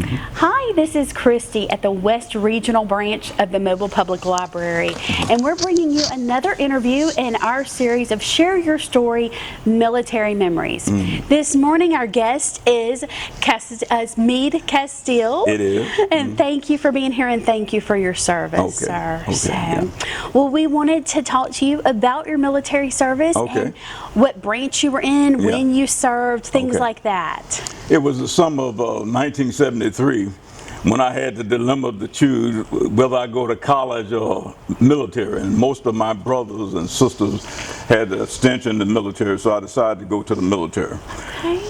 Hi, this is Christy at the West Regional Branch of the Mobile Public Library, and we're bringing you another interview in our series of Share Your Story Military Memories. This morning, our guest is Mead Castile. It is. And thank you for being here, and thank you for your service, sir. Well, we wanted to talk to you about your military service and what branch you were in, when you served, things like that. It was the summer of 1973 when I had the dilemma to choose whether I go to college or military, and most of my brothers and sisters had a stint in the military, so I decided to go to the military.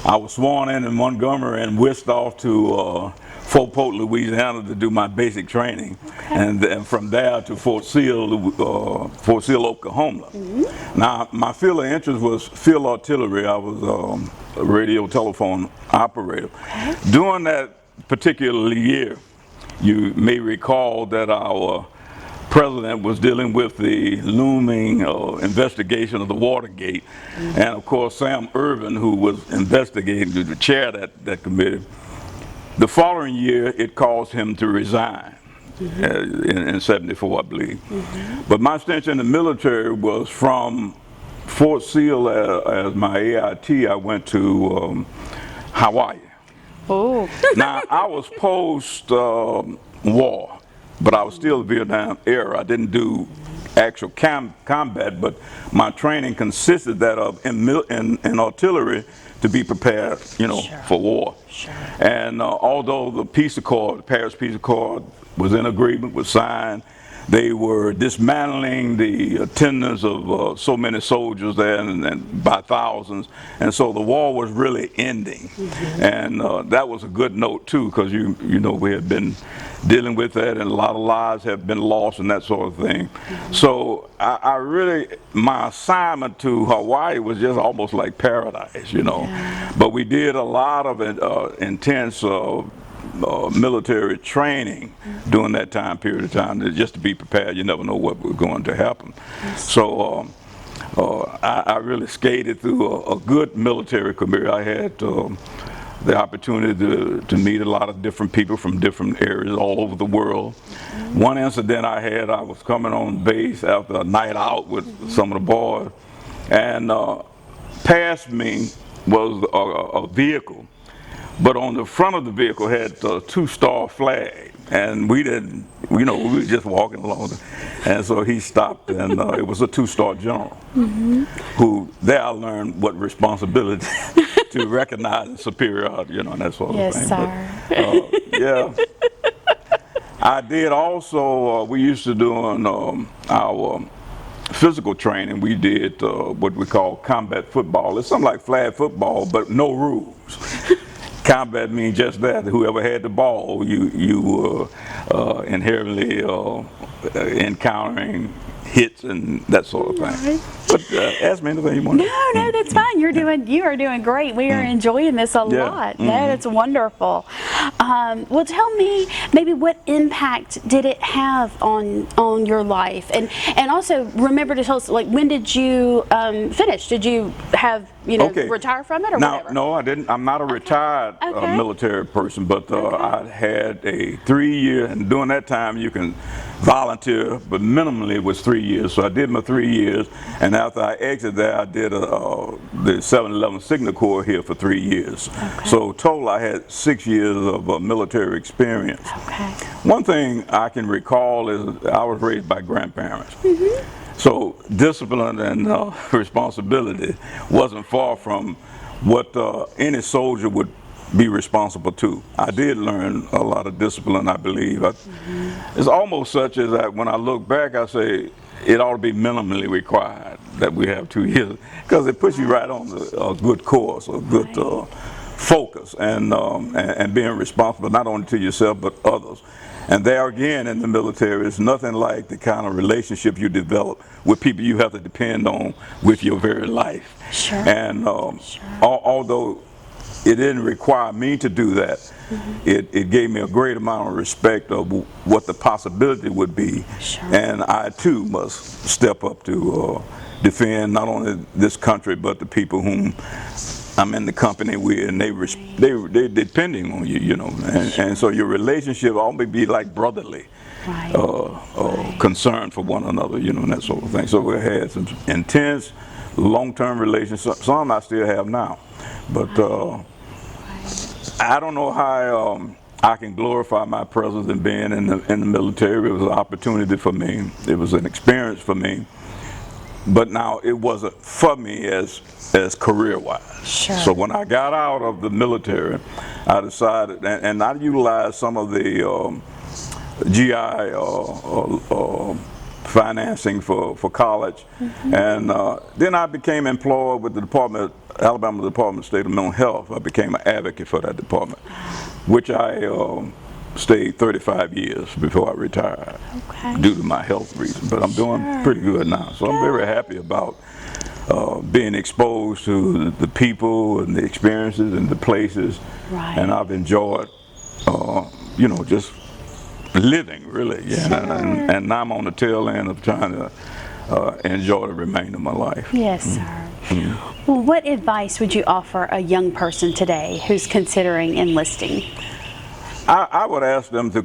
I was sworn in Montgomery and whisked off to Fort Polk, Louisiana to do my basic training, and from there to Fort Sill, Oklahoma. Now, my field of interest was field artillery. I was a radio telephone operator. During that particular year, you may recall that our president was dealing with the looming investigation of the Watergate, and of course Sam Ervin, who was investigating, to chair that committee. The following year, it caused him to resign in '74, I believe. But my stint in the military was from Fort Sill as my AIT. I went to Hawaii. Now, I was post-war, but I was still Vietnam era. I didn't do actual combat, but my training consisted that of in artillery to be prepared, for war. And although the peace accord, the Paris Peace Accord, was in agreement, was signed, they were dismantling the attendance of so many soldiers there, and by thousands, and so the war was really ending. And that was a good note too, because we had been dealing with that, and a lot of lives have been lost and that sort of thing. So I really, my assignment to Hawaii was just almost like paradise, But we did a lot of intense military training during that time period of time, just to be prepared. You never know what was going to happen. So I really skated through a good military career. I had the opportunity to meet a lot of different people from different areas all over the world. One incident I had, I was coming on base after a night out with some of the boys, and past me was a vehicle. But on the front of the vehicle had a two-star flag, and we didn't, we were just walking along, and so he stopped, and it was a two-star general, who there I learned what responsibility to recognize superiority, and that sort of thing. Yes, sir. I did also, we used to do on our physical training, we did what we call combat football. It's something like flag football, but no rules. Combat means just that. Whoever had the ball, you were inherently encountering hits and that sort of thing. But ask me anything you want. No, that's fine. You are doing great. We are enjoying this a lot. No, that's wonderful. Well, tell me maybe what impact did it have on your life, and also remember to tell us, like, when did you finish? Did you have retire from it or whatever? No, I didn't. I'm not a retired military person, but I had a 3-year, and during that time you can volunteer, but minimally it was 3 years. So I did my 3 years, and after I exited there, I did the 711 Signal Corps here for 3 years. So total, I had 6 years of military experience. One thing I can recall is I was raised by grandparents. So discipline and responsibility wasn't far from what any soldier would be responsible to. I did learn a lot of discipline, I believe. It's almost such as that when I look back, I say it ought to be minimally required that we have 2 years, because it puts you right on a good course, a good focus, and being responsible not only to yourself but others. And there again, in the military, it's nothing like the kind of relationship you develop with people you have to depend on with your very life. And although it didn't require me to do that, it gave me a great amount of respect of what the possibility would be. And I too must step up to defend not only this country but the people whom I'm in the company with, and they depending on you, you know, and so your relationship always be like brotherly, Right. concern for one another, you know, and that sort of thing. So we had some intense, long-term relationships. Some I still have now, but I don't know how I can glorify my presence in being in the military. It was an opportunity for me. It was an experience for me. But now it wasn't for me as career-wise. Sure. So when I got out of the military, I decided, and I utilized some of the GI financing for college, and then I became employed with the Alabama Department of State of Mental Health. I became an advocate for that department, which I stayed 35 years before I retired, due to my health reasons. But I'm doing pretty good now, so I'm very happy about being exposed to the people and the experiences and the places, and I've enjoyed, you know, just living, really. And now I'm on the tail end of trying to enjoy the remainder of my life. Yes, sir. Well, what advice would you offer a young person today who's considering enlisting? I would ask them to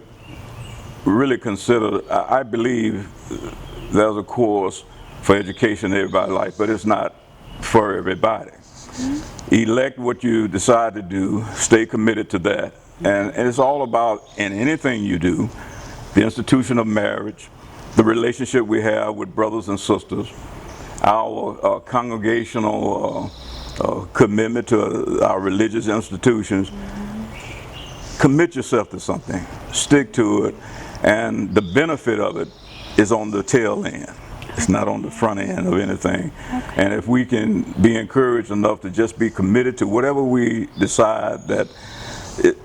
really consider, I believe there's a course for education in everybody's life, but it's not for everybody. Elect what you decide to do, stay committed to that, and it's all about, in anything you do, the institution of marriage, the relationship we have with brothers and sisters, our congregational commitment to our religious institutions. Commit yourself to something, stick to it, and the benefit of it is on the tail end. It's not on the front end of anything. And if we can be encouraged enough to just be committed to whatever we decide that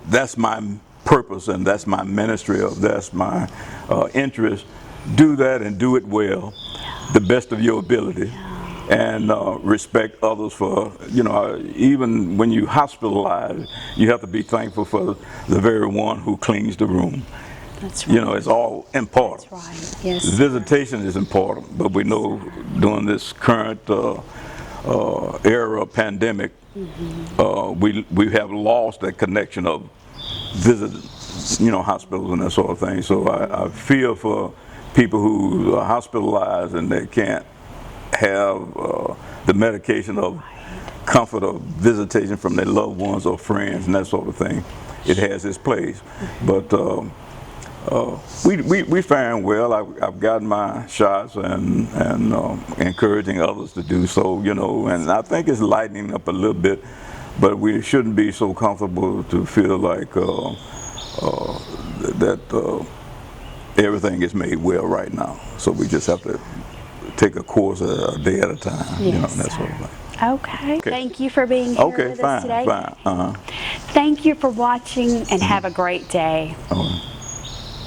that's my purpose and that's my ministry, or that's my interest, do that and do it well, the best of your ability. And respect others for, you know, even when you hospitalize, you have to be thankful for the very one who cleans the room. That's right. You know, it's all important. That's right. Yes. Visitation is important, but we know during this current era of pandemic, we have lost that connection of visiting, you know, hospitals and that sort of thing. So I feel for people who are hospitalized and they can't have the medication of comfort of visitation from their loved ones or friends and that sort of thing. It has its place, but we faring well. I've gotten my shots and encouraging others to do so, you know, and I think it's lightening up a little bit, but we shouldn't be so comfortable to feel like that everything is made well right now. So we just have to take a course a day at a time, yes, you know, and that sort of thing. Okay. Thank you for being here with us today. Fine. Thank you for watching, and have a great day.